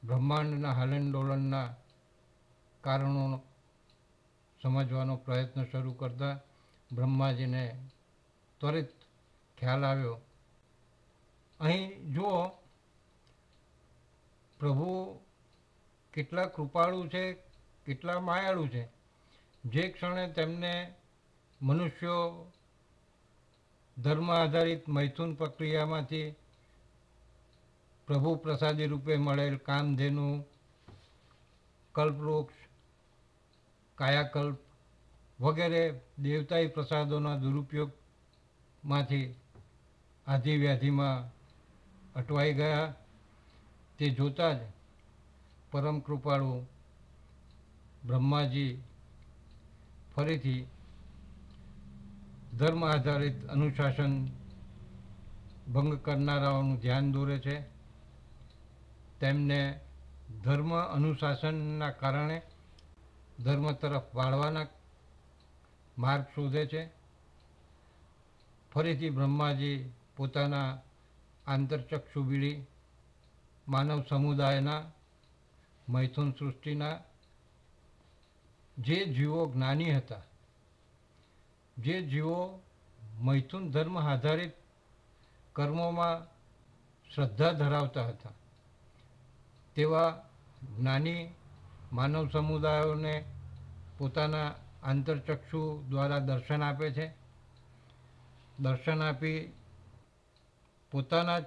બ્રહ્માંડના હલનડોલનના કારણો સમજવાનો પ્રયત્ન શરૂ કરતા બ્રહ્માજીને ત્વરિત ખ્યાલ આવ્યો, અહીં જુઓ પ્રભુ કેટલા કૃપાળુ છે, કેટલા માયાળુ છે. જે ક્ષણે તેમને મનુષ્યો ધર્મ આધારિત મૈથુન પ્રક્રિયામાંથી પ્રભુ પ્રસાદી રૂપે મળેલ કામધેનુ, કલ્પવૃક્ષ, કાયાકલ્પ વગેરે દેવતાઈ પ્રસાદોના દુરુપયોગમાંથી આધિવ્યાધિમાં અટવાઈ ગયા, તે જોતાં જ પરમ કૃપાળુ બ્રહ્માજી ફરીથી ધર્મ આધારિત અનુશાસન ભંગ કરનારાઓનું ધ્યાન દોરે છે. તેમને ધર્મ અનુશાસનના કારણે ધર્મ તરફ વાળવાના માર્ગ શોધે છે. ફરીથી બ્રહ્માજી પોતાના આંતરચક્ષુ બીડી માનવ સમુદાયના મૈથુન સૃષ્ટિના જે જીવો જ્ઞાની હતા, જે જીવો મૈથુન ધર્મ આધારિત કર્મોમાં શ્રદ્ધા ધરાવતા હતા, તેવા જ્ઞાની માનવ સમુદાયોને પોતાના આંતરચક્ષુ દ્વારા દર્શન આપે છે. દર્શન આપી પોતાના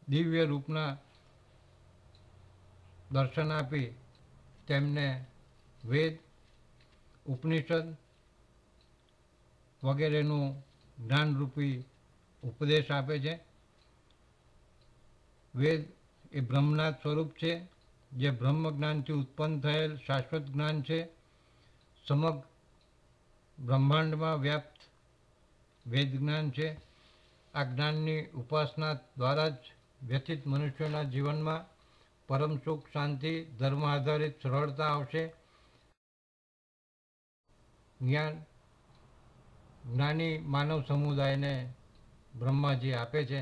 દિવ્ય રૂપના દર્શન આપી તેમને વેદ, ઉપનિષદ વગેરેનું જ્ઞાનરૂપી ઉપદેશ આપે છે. વેદ એ બ્રહ્મના સ્વરૂપ છે, જે બ્રહ્મ જ્ઞાનથી ઉત્પન્ન થયેલ શાશ્વત જ્ઞાન છે. સમગ્ર બ્રહ્માંડમાં વ્યાપ્ત વેદ જ્ઞાન છે. આ જ્ઞાનની ઉપાસના દ્વારા જ વ્યથિત મનુષ્યોના જીવનમાં પરમ સુખ, શાંતિ, ધર્મ આધારિત સરળતા આવશે. જ્ઞાની માનવ સમુદાયને બ્રહ્માજી આપે છે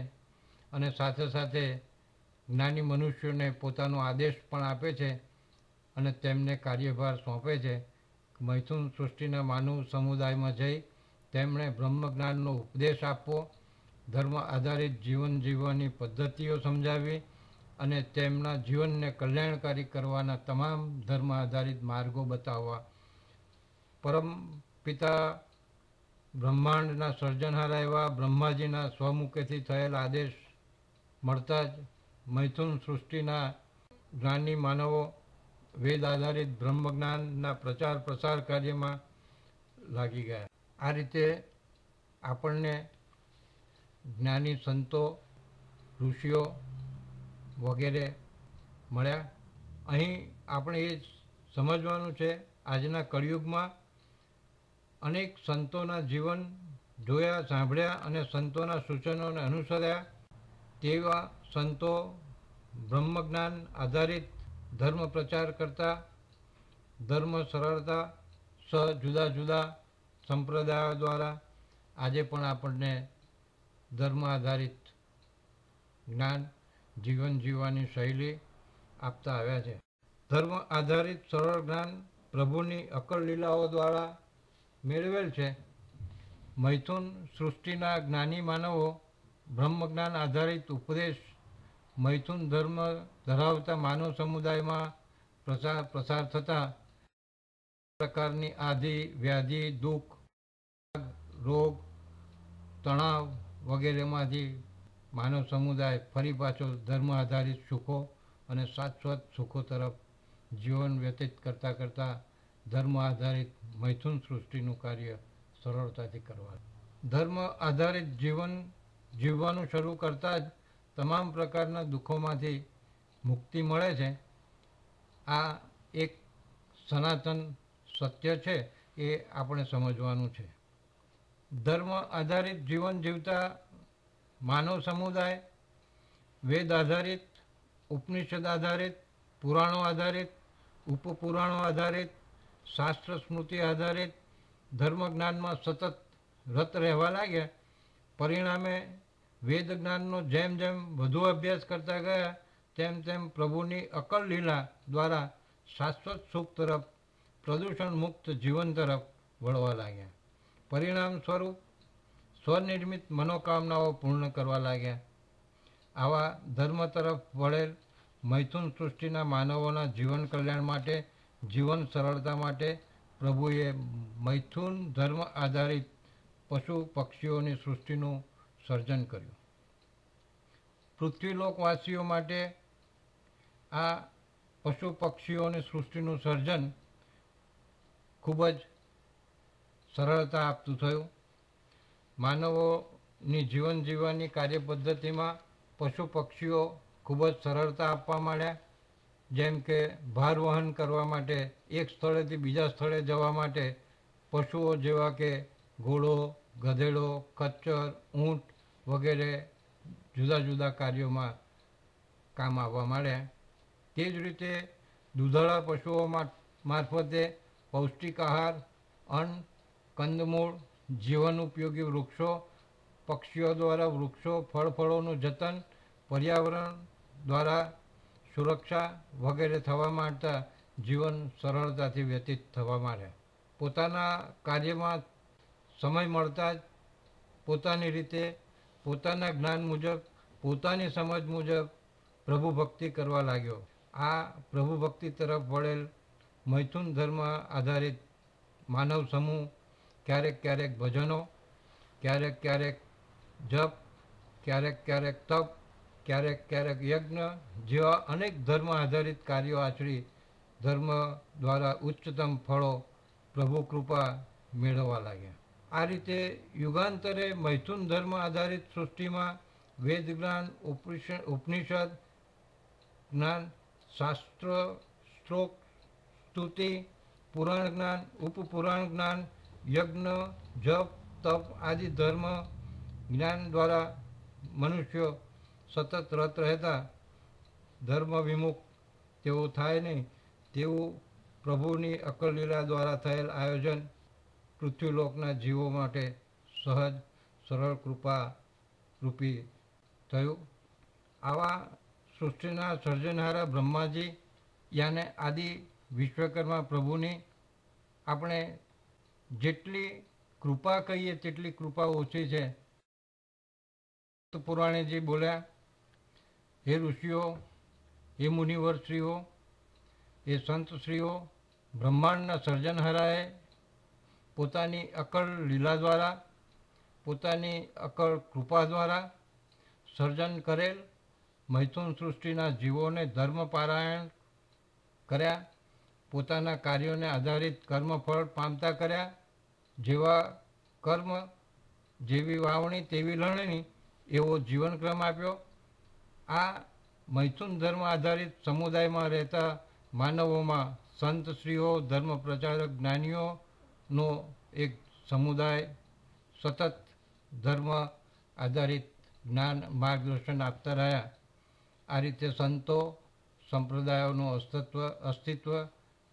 અને સાથે સાથે જ્ઞાની મનુષ્યોને પોતાનો આદેશ પણ આપે છે અને તેમને કાર્યભાર સોંપે છે. મૈથુન સૃષ્ટિના માનવ સમુદાયમાં જઈ તેમણે બ્રહ્મજ્ઞાનનો ઉપદેશ આપવો, ધર્મ આધારિત જીવન જીવવાની પદ્ધતિઓ સમજાવી અને તેમના જીવનને કલ્યાણકારી કરવાના તમામ ધર્મ આધારિત માર્ગો બતાવવા. પરમ પિતા બ્રહ્માંડના સર્જનહારા એવા બ્રહ્માજીના સ્વમુખેથી થયેલ આદેશ મળતા જ મૈથુન સૃષ્ટિના જ્ઞાની માનવો વેદ આધારિત બ્રહ્મજ્ઞાનના પ્રચાર પ્રસાર કાર્યમાં લાગી ગયા. આ રીતે આપણને જ્ઞાની સંતો, ઋષિઓ વગેરે મળ્યા. અહીં આપણે એ સમજવાનું છે, આજના કળિયુગમાં અનેક સંતોના જીવન જોયા, સાંભળ્યા અને સંતોના સૂચનોને અનુસર્યા. તેવા સંતો બ્રહ્મજ્ઞાન આધારિત ધર્મ પ્રચાર કરતા, ધર્મ સરળતા જુદા જુદા સંપ્રદાયો દ્વારા આજે પણ આપણને ધર્મ આધારિત જ્ઞાન, જીવન જીવવાની શૈલી આપતા આવ્યા છે. ધર્મ આધારિત સરળ જ્ઞાન પ્રભુની અકળ લીલાઓ દ્વારા મેળવેલ છે. મૈથુન સૃષ્ટિના જ્ઞાની માનવો બ્રહ્મજ્ઞાન આધારિત ઉપદેશ મૈથુન ધર્મ ધરાવતા માનવ સમુદાયમાં પ્રસાર થતા પ્રકારની આધિ, વ્યાધિ, દુઃખ, રોગ, તણાવ વગેરેમાંથી માનવ સમુદાય ફરી પાછો ધર્મ આધારિત સુખો અને શાશ્વત સુખો તરફ જીવન વ્યતીત કરતાં કરતાં ધર્મ આધારિત મૈથુન સૃષ્ટિનું કાર્ય સરળતાથી કરવા. ધર્મ આધારિત જીવન જીવવાનું શરૂ કરતાં જ તમામ પ્રકારના દુઃખોમાંથી મુક્તિ મળે છે. આ એક સનાતન સત્ય છે, એ આપણે સમજવાનું છે. ધર્મ આધારિત જીવન જીવતા માનવ સમુદાય વેદ આધારિત, ઉપનિષદ આધારિત, પુરાણો આધારિત, ઉપપુરાણો આધારિત, શાસ્ત્ર સ્મૃતિ આધારિત ધર્મજ્ઞાનમાં સતત રત રહેવા લાગ્યા. પરિણામે વેદ જ્ઞાનનો જેમ જેમ વધુ અભ્યાસ કરતા ગયા તેમ તેમ પ્રભુની અકલ લીલા દ્વારા શાશ્વત સુખ તરફ, પ્રદૂષણ મુક્ત જીવન તરફ વળવા લાગ્યા. પરિણામ સ્વરૂપ સ્વનિર્મિત મનોકામનાઓ પૂર્ણ કરવા લાગ્યા. આવા ધર્મ તરફ વળેલ મૈથુન સૃષ્ટિના માનવોના જીવન કલ્યાણ માટે, જીવન સરળતા માટે પ્રભુએ મૈથુન ધર્મ આધારિત પશુ પક્ષીઓની સૃષ્ટિનું સર્જન કર્યું. પૃથ્વીલોકવાસીઓ માટે આ પશુ પક્ષીઓની સૃષ્ટિનું સર્જન ખૂબ જ સરળતા આપતું થયું. માનવોની જીવન જીવવાની કાર્ય પદ્ધતિમાં પશુ પક્ષીઓ ખૂબ જ સરળતા આપવા માંડ્યા. જેમ કે ભાર વહન કરવા માટે, એક સ્થળેથી બીજા સ્થળે જવા માટે પશુઓ જેવા કે ઘોડો, ગધેડો, ખચ્ચર, ઊંટ વગેરે જુદા જુદા કાર્યોમાં કામ આવવા માંડ્યા. તે જ રીતે દૂધાળા પશુઓ મારફતે પૌષ્ટિક આહાર, અન્ન, કંદમૂળ, જીવન ઉપયોગી વૃક્ષો, પક્ષીઓ દ્વારા વૃક્ષો, ફળોનું જતન, પર્યાવરણ દ્વારા સુરક્ષા વગેરે થવા માંડતા જીવન સરળતાથી વ્યતીત થવા માંડ્યા. પોતાના કાર્યમાં સમય મળતા જ પોતાની રીતે, પોતાના જ્ઞાન મુજબ, પોતાની સમજ મુજબ પ્રભુ ભક્તિ કરવા લાગ્યો. આ પ્રભુ ભક્તિ તરફ વળેલ મૈથુન ધર્મ આધારિત માનવ સમૂહ ક્યારેક ક્યારેક ભજનો, ક્યારેક ક્યારેક જપ, ક્યારેક ક્યારેક તપ, ક્યારેક ક્યારેક યજ્ઞ જેવા અનેક ધર્મ આધારિત કાર્યો આચરી ધર્મ દ્વારા ઉચ્ચતમ ફળો પ્રભુ કૃપા મેળવવા લાગ્યા. આ રીતે યુગાંતરે મૈથુન ધર્મ આધારિત સૃષ્ટિમાં વેદ જ્ઞાન, ઉપનિષદ જ્ઞાન, શાસ્ત્ર, શ્લોક, સ્તુતિ, પુરાણ જ્ઞાન, ઉપપુરાણ જ્ઞાન, યજ્ઞ, જપ, તપ આદિ ધર્મ જ્ઞાન દ્વારા મનુષ્યો સતત રત રહેતા ધર્મ વિમુખ તેઓ થાય નહીં તેવું પ્રભુની અકલ લીલા દ્વારા થયેલ આયોજન પૃથ્વીલોકના જીવો માટે સહજ સરળ કૃપા રૂપી થયું. આવા સૃષ્ટિના સર્જનહારા બ્રહ્માજી યાને આદિ વિશ્વકર્મા પ્રભુની આપણે જેટલી કૃપા કહીએ તેટલી કૃપા ઓછી છે. પુરાણેજી બોલ્યા, હે ઋષિઓ, હે મુનિવરશ્રીઓ, હે સંતશ્રીઓ, બ્રહ્માંડના સર્જનહારાએ પોતાની અકળ લીલા દ્વારા, પોતાની અકળ કૃપા દ્વારા સર્જન કરેલ મૈથુન સૃષ્ટિના જીવોને ધર્મપારાયણ કર્યા, પોતાના કાર્યોને આધારિત કર્મફળ પામતા કર્યા. જેવા કર્મ, જેવી વાવણી તેવી લણણી એવો જીવનક્રમ આપ્યો. આ મૈથુન ધર્મ આધારિત સમુદાયમાં રહેતા માનવોમાં સંતશ્રીઓ, ધર્મ પ્રચારક જ્ઞાનીઓનો એક સમુદાય સતત ધર્મ આધારિત જ્ઞાન માર્ગદર્શન આપતા રહ્યા. આ રીતે સંતો સંપ્રદાયોનું અસ્તિત્વ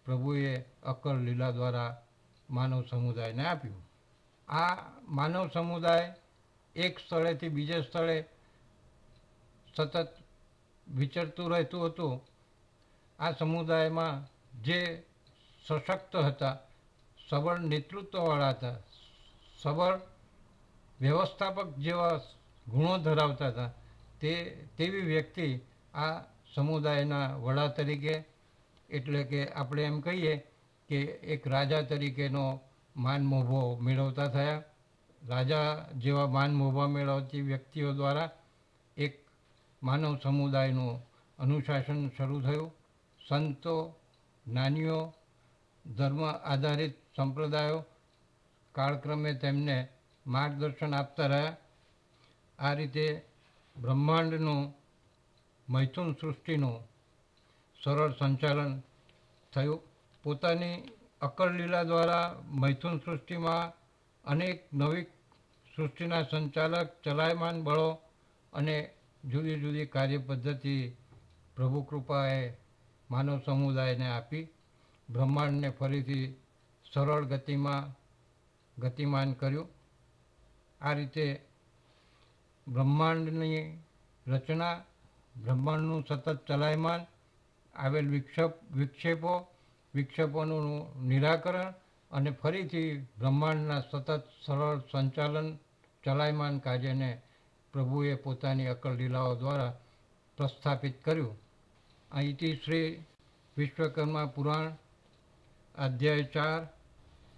પ્રભુએ અકળ લીલા દ્વારા માનવ સમુદાયને આપ્યું. આ માનવ સમુદાય એક સ્થળેથી બીજે સ્થળે સતત વિચરતું રહેતું હતું. આ સમુદાયમાં જે સશક્ત હતા, સબળ નેતૃત્વવાળા હતા, સબળ વ્યવસ્થાપક જેવા ગુણો ધરાવતા હતા, તેવી વ્યક્તિ આ સમુદાયના વડા તરીકે, એટલે કે આપણે એમ કહીએ કે એક રાજા તરીકેનો માન મોભો મેળવતા થયા. રાજા જેવા માન મોભા મેળવતી વ્યક્તિઓ દ્વારા એક માનવ સમુદાયનું અનુશાસન શરૂ થયું. સંતો, જ્ઞાનીઓ, ધર્મ આધારિત સંપ્રદાયો કાળક્રમે તેમને માર્ગદર્શન આપતા રહ્યા. આ રીતે બ્રહ્માંડનું, મૈથુન સૃષ્ટિનું સરળ સંચાલન થયું. પોતાની અકળ લીલા દ્વારા મૈથુન સૃષ્ટિમાં અનેક નવી સૃષ્ટિના સંચાલક, ચલાયમાન બળો અને જુદી જુદી કાર્ય પદ્ધતિ પ્રભુ કૃપાએ માનવ સમુદાયને આપી બ્રહ્માંડને ફરીથી સરળ ગતિમાન કર્યું. આ રીતે બ્રહ્માંડની રચના, બ્રહ્માંડનું સતત ચલાયમાન આવેલ વિક્ષેપોનું નિરાકરણ અને ફરીથી બ્રહ્માંડના સતત સરળ સંચાલન ચલાયમાન કાર્યને પ્રભુએ પોતાની અકલ લીલાઓ દ્વારા પ્રસ્થાપિત કર્યું. અહીંથી શ્રી વિશ્વકર્મા પુરાણ અધ્યાય 4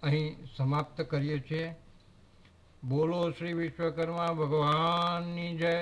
અહીં સમાપ્ત કરીએ છીએ. બોલો શ્રી વિશ્વકર્મા ભગવાનની જય.